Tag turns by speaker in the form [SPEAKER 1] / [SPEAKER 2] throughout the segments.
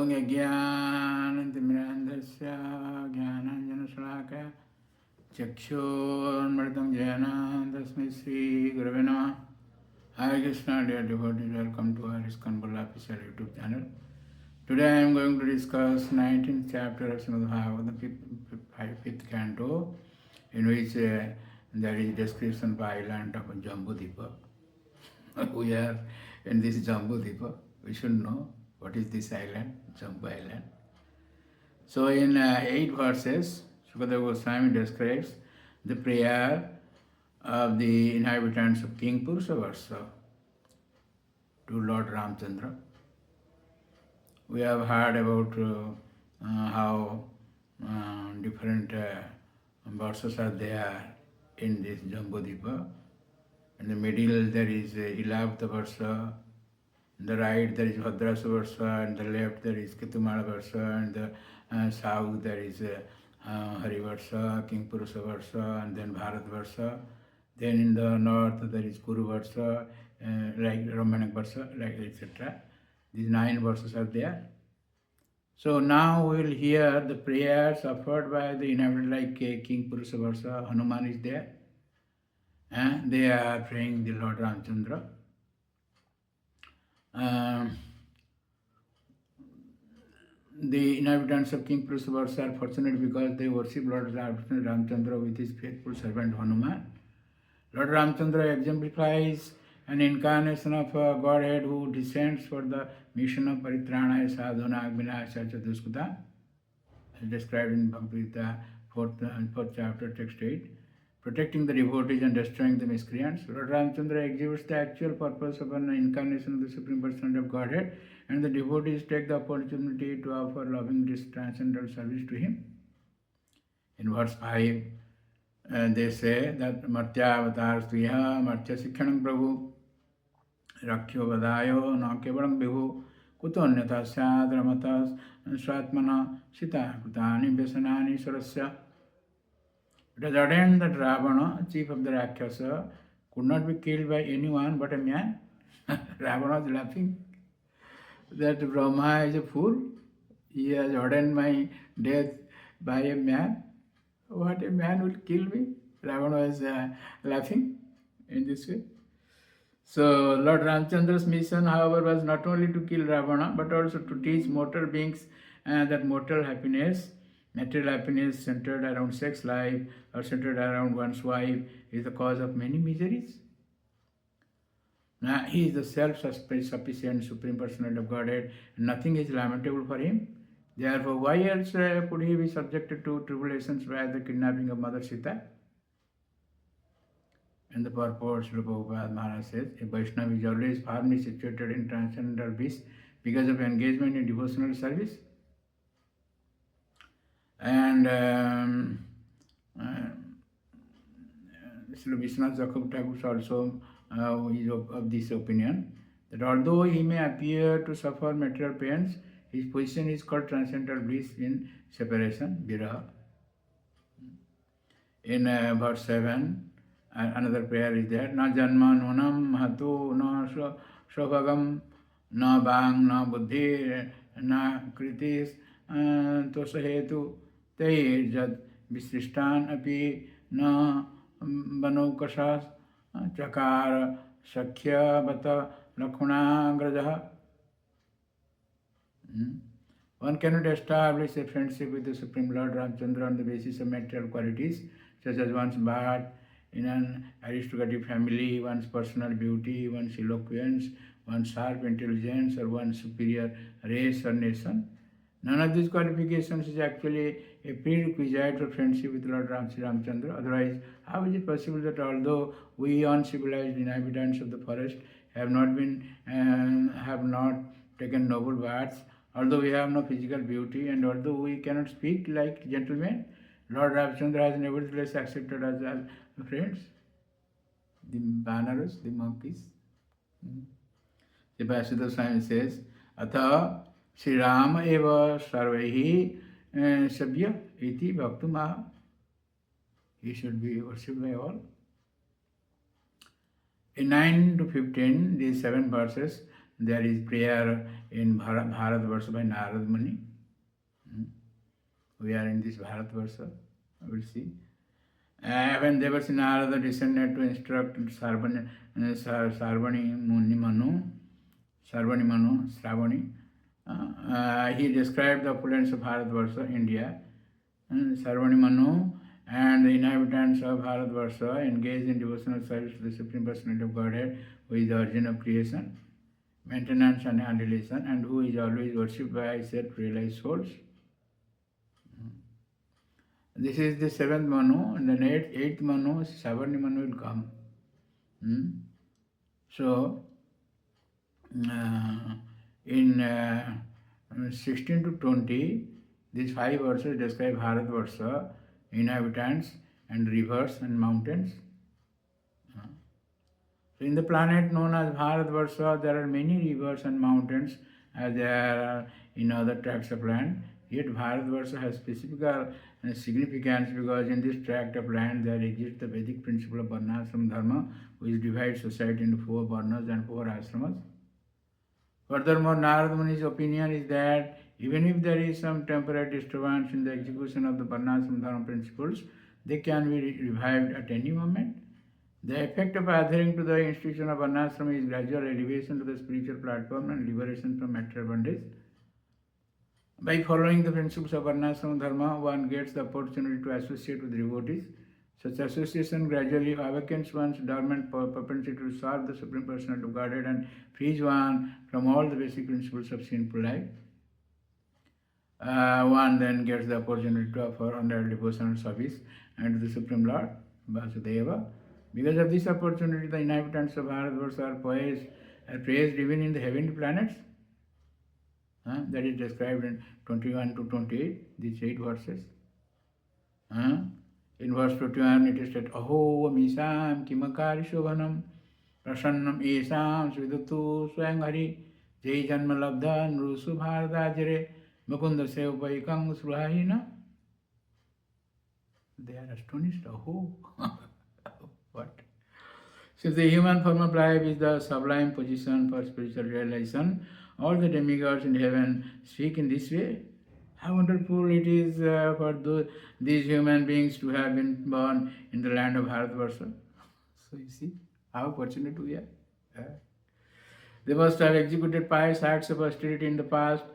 [SPEAKER 1] Om Yajnanantimirandhasya Jnananjanasalakaya Chakshurmritam Jayana Tasmai Sri Gurave Namah. Hare Krishna, dear devotees, welcome to our Iskcon official YouTube channel. Today I am going to discuss 19th chapter of Srimad Bhagavatam, the fifth canto, in which there is description of the island of Jambudvipa. We are in this Jambudvipa. We should know what is this island, Jambu Island. So in 8 verses, Sukadeva Goswami describes the prayer of the inhabitants of Kimpurusa varsa to Lord Ramchandra. We have heard about how different varsas are there in this Jambudvipa. In the middle there is Ilavat varsa, on the right there is Bhadrasa varsa, on the left there is Ketumala varsa, and the south there is Hari varsa, Kimpurusa varsa, and then Bharat varsa. Then in the north there is Kuru varsa, like Romanik varsa, like etc. These 9 verses are there. So now we will hear the prayers offered by the inhabitant, like King Purusa Varsa, Hanuman is there. And they are praying the Lord Ramchandra. The inhabitants of King Purusa Varsa are fortunate because they worship Lord Ramchandra with his faithful servant Hanuman. Lord Ramchandra exemplifies an incarnation of a Godhead who descends for the mission of Paritranaya Sadhana Vinasya Chatuskuta, as described in Bhagavad Gita, 4th chapter, text 8, protecting the devotees and destroying the miscreants. Lord Ramchandra exhibits the actual purpose of an incarnation of the Supreme Personality of Godhead, and the devotees take the opportunity to offer loving transcendental service to him. In verse 5, they say that Martya avatar Sriha Martya Sikhanam Prabhu Rakhyo Vadayo Na Kevalam Bihu Kuto Anyata Syad Ramatas Swatmana Sita Kutani Vyasanani Sarasya. It is ordained that Ravana, chief of the Rakshasa, could not be killed by anyone but a man. Ravana was laughing that Brahma is a fool. He has ordained my death by a man. What, a man will kill me? Ravana was laughing in this way. So Lord Ramchandra's mission, however, was not only to kill Ravana, but also to teach mortal beings that mortal happiness, material happiness centered around sex life or centered around one's wife, is the cause of many miseries. Now, he is the self-sufficient Supreme Personality of Godhead, and nothing is lamentable for him. Therefore, why else could he be subjected to tribulations by the kidnapping of Mother Sita? And the purport, Srila Prabhupada Maharaj says, a Vaishnava is always firmly situated in transcendental bliss because of engagement in devotional service. And Srila Vishwanath Jacob Thakur also is of this opinion, that although he may appear to suffer material pains, his position is called transcendental bliss in separation, viraha. In verse 7, another prayer is there, na janma nunam mahatu na shobhagam na bang na buddhi na kritis tosahetu te jad visrishtan api na banokashas chakar shakhya bata lakhuna grajaha. One cannot establish a friendship with the Supreme Lord Ramchandra on the basis of material qualities such as one's birth in an aristocratic family, one's personal beauty, one's eloquence, one's sharp intelligence, or one's superior race or nation. None of these qualifications is actually a prerequisite for friendship with Lord Ramchandra. Otherwise, how is it possible that although we uncivilized inhabitants of the forest have not taken noble births, although we have no physical beauty, and although we cannot speak like gentlemen, Lord Ramchandra has nevertheless accepted us as friends, the Banaras, the monkeys. The Vasudha Swami says, Atha Sri Rama eva sarvaihi sabya iti bhaktumaha. He should be worshipped by all. In 9 to 15, these 7 verses there is prayer in Bharat Varsa by Narad Muni. We are in this Bharat Varsa, we'll see. When Devarsi Narada descended to instruct Sarvani Manu, he described the opulence of Bharatvarsha, India. Sarvani Manu and the inhabitants of Bharatvarsha engaged in devotional service to the Supreme Personality of Godhead, who is the origin of creation, maintenance and annihilation, and who is always worshipped by self-realized souls. This is the seventh Manu, and then eighth Manu, Sarvani Manu will come. So, in 16 to 20, these 5 verses describe Bharatvarsha, inhabitants, and rivers and mountains. So in the planet known as Bharatvarsha, there are many rivers and mountains as there are in other tracts of land. Yet Bharatvarsha has specific significance because in this tract of land there exists the Vedic principle of varnashram dharma, which divides society into 4 varnas and 4 ashramas. Furthermore, Narad Muni's opinion is that even if there is some temporary disturbance in the execution of the varnashram dharma principles, they can be revived at any moment. The effect of adhering to the institution of varnashram is gradual elevation to the spiritual platform and liberation from material bondage. By following the principles of varnashram dharma, one gets the opportunity to associate with devotees. Such association gradually awakens one's dormant propensity to serve the Supreme Personality of Godhead and frees one from all the basic principles of sinful life. One then gets the opportunity to offer undivided devotional service unto the Supreme Lord, Vasudeva. Because of this opportunity, the inhabitants of Bharatvarsha are praised even in the heavenly planets. That is described in 21 to 28, these 8 verses. In verse 21, it is said, Aho Amisam Kimakari Shobhanam Prasannam Esam Svidutu Swangari Jai Janma Labdha Nrusu Bharadajare Mukunda Sevapaikang Sruhahina. They are astonished. Aho! What? Since the human form of life is the sublime position for spiritual realization, all the demigods in heaven speak in this way. How wonderful it is for these human beings to have been born in the land of Bharatvarsha. So you see, how fortunate we are. They must have executed pious acts of austerity in the past,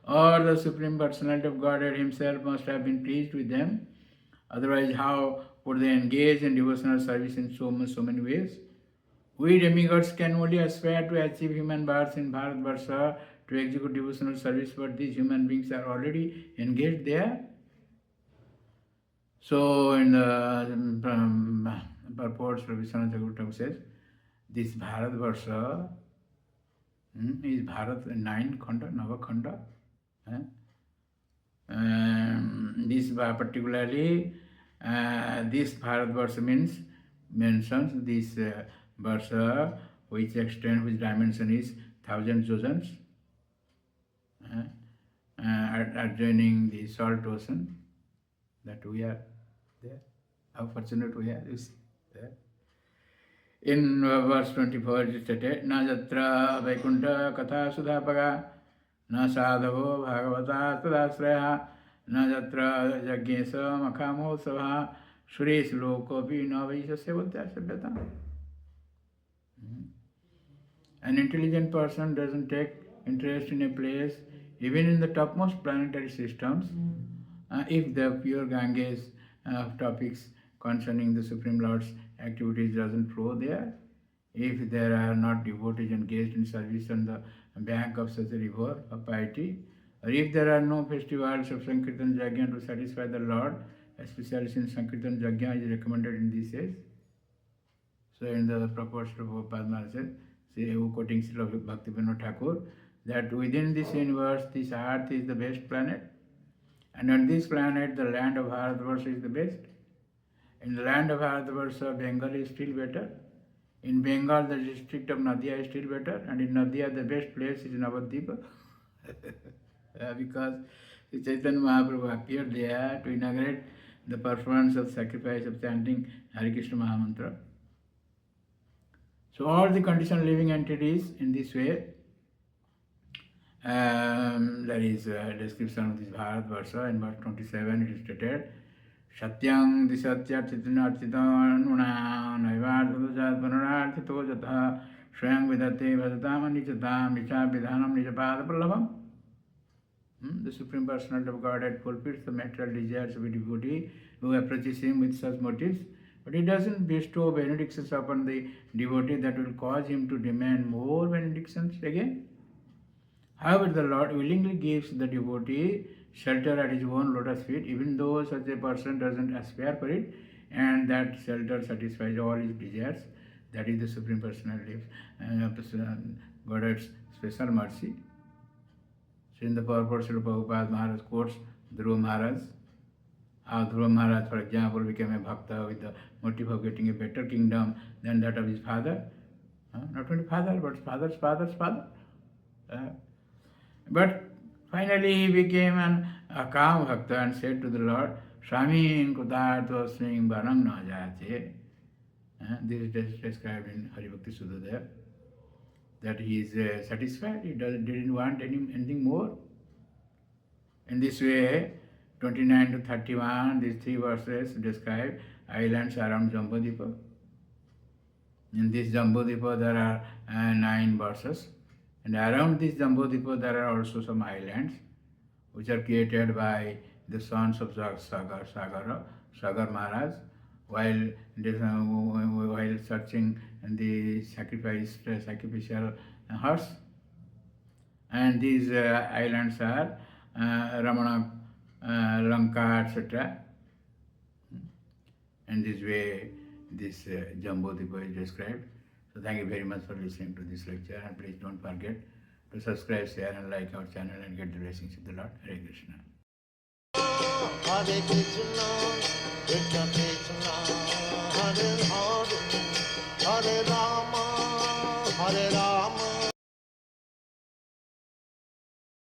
[SPEAKER 1] or the Supreme Personality of Godhead Himself must have been pleased with them. Otherwise, how would they engage in devotional service in so many ways? We demigods can only aspire to achieve human birth in Bharatvarsha to execute devotional service, but these human beings are already engaged there. So, in the purports, Vishwanath Thakur says, this Bharatvarsha is Bharat 9 khanda, Nava khanda. This particularly, this Bharatvarsha mentions this Varsha, which dimension is 1,000 yojans, adjoining the salt ocean, that we are there. How fortunate we are, you see. There. In verse 24, it is stated, Na jatra vaikunta katha sudhapaga, na sadhavo bhagavata tadasraya, na jatra yagyesa makhamo sabha, suresh lokopi na vaisya sevadya sabhyata. An intelligent person doesn't take interest in a place, even in the topmost planetary systems, if the pure Ganges topics concerning the Supreme Lord's activities doesn't flow there, if there are not devotees engaged in service on the bank of such a river of piety, or if there are no festivals of Sankirtan Yajna to satisfy the Lord, especially since Sankirtan Yajna is recommended in these days. So in the purport of Padma said, quoting Srila Bhaktivinoda Thakur, that within this universe, this earth is the best planet, and on this planet, the land of Bharatvarsha is the best. In the land of Bharatvarsha, Bengal is still better. In Bengal, the district of Nadia is still better, and in Nadia, the best place is Navadvipa. Because Chaitanya Mahaprabhu appeared there to inaugurate the performance of sacrifice of chanting Hare Krishna Mahamantra. So all the conditioned living entities in this way, There is a description of this varsa. In verse 27 it is stated, Satyang disatyarchitanarchitanuna naivartadajat panararchito jatha swayam vidate bhajatam anichatam nicha vidhanam nichapada pralabham. The Supreme Personality of Godhead fulfills the material desires of a devotee who approaches him with such motives, but he doesn't bestow benedictions upon the devotee that will cause him to demand more benedictions again. However, the Lord willingly gives the devotee shelter at his own lotus feet, even though such a person doesn't aspire for it, and that shelter satisfies all his desires. That is the Supreme Personality of Godhead's special mercy. So in the purport, Srila Prabhupada Maharaj quotes Dhruva Maharaj. How Dhruva Maharaj, for example, became a bhakta with the motive of getting a better kingdom than that of his father. Not only father, but father's father's father. But finally he became a calm bhakta and said to the Lord, Swami Kutartva Sring Barang Na Jayate. This is described in Hari Bhakti Sudhadeva, that he is satisfied, he didn't want anything more. In this way, 29 to 31, these three verses describe islands around Jambudvipa. In this Jambudvipa there are 9 verses. And around this Jambudvipa there are also some islands which are created by the sons of Sagar Maharaj while searching the sacrificial horse. And these islands are Ramana, Lanka, etc. And this way this Jambudvipa is described. So thank you very much for listening to this lecture, and please don't forget to subscribe, share and like our channel and get the blessings of the Lord. Hare Krishna.
[SPEAKER 2] Hare Krishna, Krishna Krishna, Hare Hare.